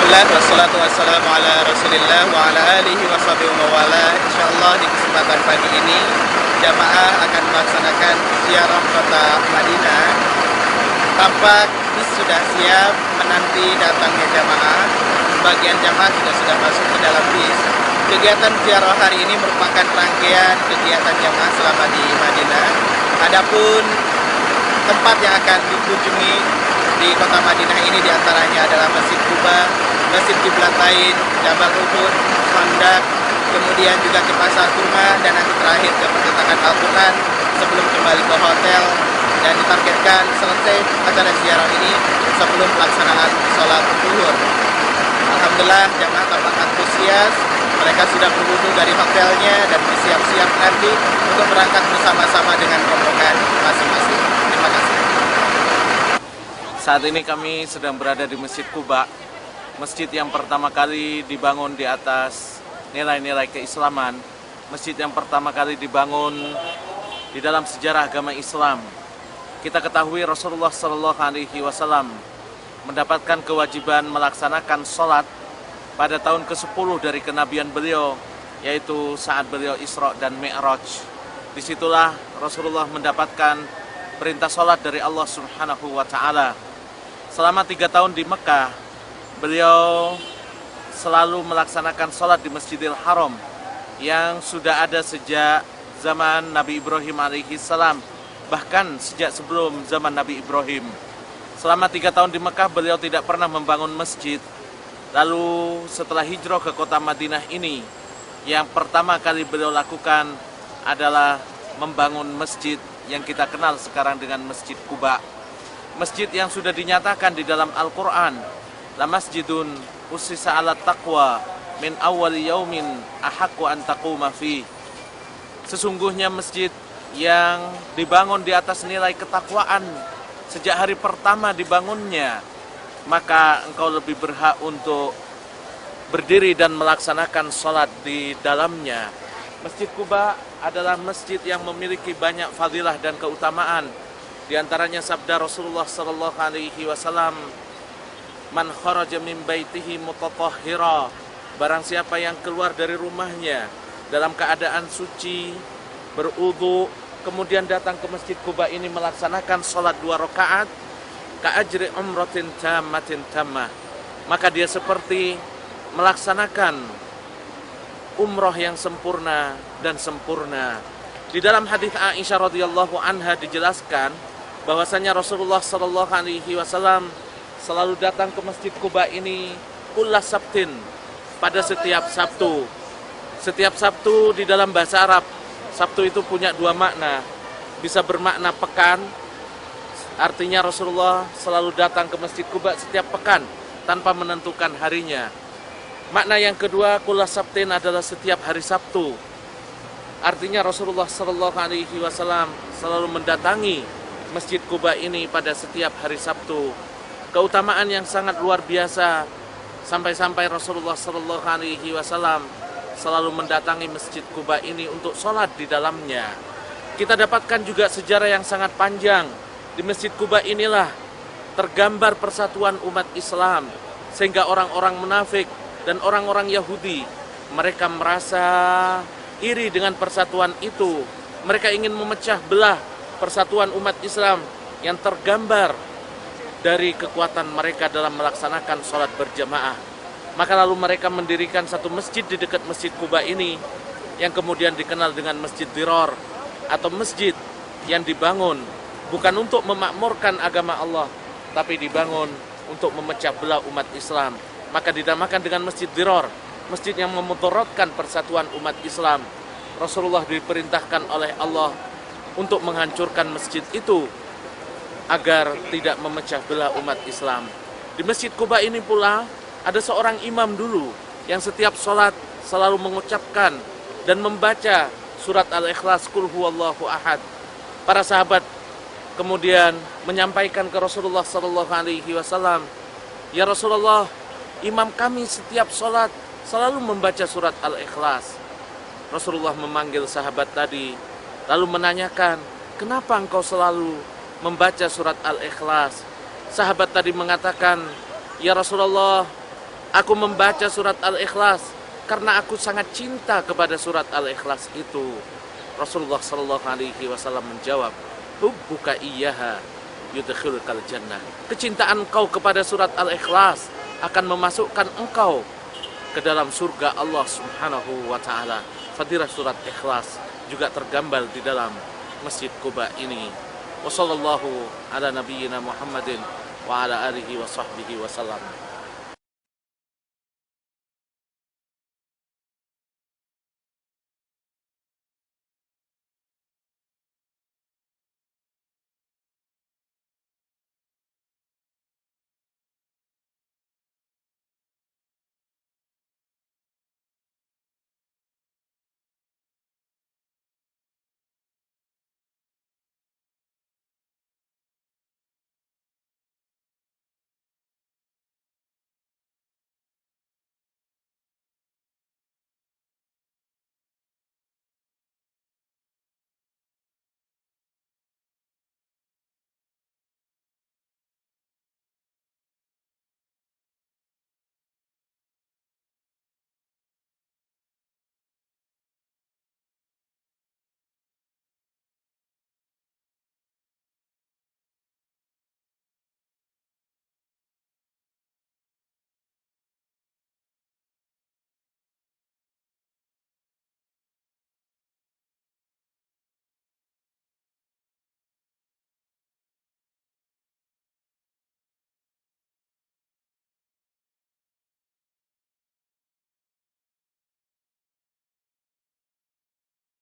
Bismillah, wassalatu wassalamu ala rasulillah wa ala alihi wa sahbihi wa wala. Insyaallah di kesempatan pagi ini jamaah akan melaksanakan ziarah kota Madinah. Tampak bis sudah siap menanti datangnya jamaah. Sebagian jamaah juga sudah masuk ke dalam bis. Kegiatan ziarah hari ini merupakan rangkaian kegiatan jamaah selama di Madinah. Adapun tempat yang akan dikunjungi di kota Madinah ini diantaranya adalah Masjid Quba, Masjid Qiblatain, Jabal Uhud, Khandaq, kemudian juga ke Pasar Kurma, dan nanti terakhir ke Percetakan Al-Quran sebelum kembali ke hotel, dan ditargetkan selesai acara ziarah ini sebelum pelaksanaan sholat zuhur. Alhamdulillah jamaah tampak antusias, mereka sudah berwudu dari hotelnya dan bersiap-siap nanti untuk berangkat bersama-sama dengan rombongan masing-masing. Terima kasih. Saat ini kami sedang berada di Masjid Quba, masjid yang pertama kali dibangun di atas nilai-nilai keislaman, masjid yang pertama kali dibangun di dalam sejarah agama Islam. Kita ketahui Rasulullah SAW mendapatkan kewajiban melaksanakan sholat pada tahun ke-10 dari kenabian beliau, yaitu saat beliau Isra dan Mi'raj. Disitulah Rasulullah mendapatkan perintah sholat dari Allah Subhanahu wa Ta'ala. Selama 3 tahun di Mekah, beliau selalu melaksanakan sholat di Masjidil Haram yang sudah ada sejak zaman Nabi Ibrahim alaihissalam, bahkan sejak sebelum zaman Nabi Ibrahim. Selama 3 tahun di Mekah, beliau tidak pernah membangun masjid. Lalu setelah hijrah ke kota Madinah ini, yang pertama kali beliau lakukan adalah membangun masjid yang kita kenal sekarang dengan Masjid Quba. Masjid yang sudah dinyatakan di dalam Al-Quran, la masjidun ussisa ala taqwa min awwali yaumin ahaqqu an taquma fi. Sesungguhnya masjid yang dibangun di atas nilai ketakwaan sejak hari pertama dibangunnya, maka engkau lebih berhak untuk berdiri dan melaksanakan sholat di dalamnya. Masjid Quba adalah masjid yang memiliki banyak fadilah dan keutamaan. Di antaranya sabda Rasulullah SAW, man kharaja min baitihi mutatahhira, barang siapa yang keluar dari rumahnya dalam keadaan suci, berwudu, kemudian datang ke Masjid Quba ini melaksanakan sholat 2 rakaat, ka'ajri umratin tammatin tammah, maka dia seperti melaksanakan umroh yang sempurna dan sempurna. Di dalam hadis Aisyah radhiyallahu anha dijelaskan bahwasanya Rasulullah SAW selalu datang ke Masjid Quba ini kulla sabtin, pada setiap Sabtu. Setiap Sabtu di dalam bahasa Arab, Sabtu itu punya 2 makna. Bisa bermakna pekan, artinya Rasulullah selalu datang ke Masjid Quba setiap pekan tanpa menentukan harinya. Makna yang kedua, kulla sabtin, adalah setiap hari Sabtu. Artinya Rasulullah SAW selalu mendatangi Masjid Quba ini pada setiap hari Sabtu. Keutamaan yang sangat luar biasa, sampai-sampai Rasulullah SAW selalu mendatangi Masjid Quba ini untuk sholat di dalamnya. Kita dapatkan juga sejarah yang sangat panjang. Di Masjid Quba inilah tergambar persatuan umat Islam, sehingga orang-orang munafik dan orang-orang Yahudi, mereka merasa iri dengan persatuan itu. Mereka ingin memecah belah persatuan umat Islam yang tergambar dari kekuatan mereka dalam melaksanakan sholat berjamaah. Maka lalu mereka mendirikan satu masjid di dekat Masjid Quba ini, yang kemudian dikenal dengan Masjid Dirar, atau masjid yang dibangun bukan untuk memakmurkan agama Allah, tapi dibangun untuk memecah belah umat Islam. Maka dinamakan dengan Masjid Dirar, masjid yang memudaratkan persatuan umat Islam. Rasulullah diperintahkan oleh Allah untuk menghancurkan masjid itu agar tidak memecah belah umat Islam. Di Masjid Quba ini pula ada seorang imam dulu yang setiap sholat selalu mengucapkan dan membaca surat Al-Ikhlas, Qul huwallahu ahad. Para sahabat kemudian menyampaikan ke Rasulullah SAW, ya Rasulullah, imam kami setiap sholat selalu membaca surat Al-Ikhlas. Rasulullah memanggil sahabat tadi, lalu menanyakan, kenapa engkau selalu membaca surat Al-Ikhlas? Sahabat tadi mengatakan, ya Rasulullah, Aku membaca surat Al-Ikhlas karena aku sangat cinta kepada surat Al-Ikhlas itu. Rasulullah Shallallahu Alaihi Wasallam menjawab, hubbuka iyyaha yudkhilukal jannah. Kecintaan engkau kepada surat Al-Ikhlas akan memasukkan engkau ke dalam surga Allah Subhanahu wa taala. Fadilah surat Ikhlas juga tergambar di dalam Masjid Quba ini. Wassallallahu ala nabiyyina Muhammadin wa ala alihi wa sahbihi wasallam.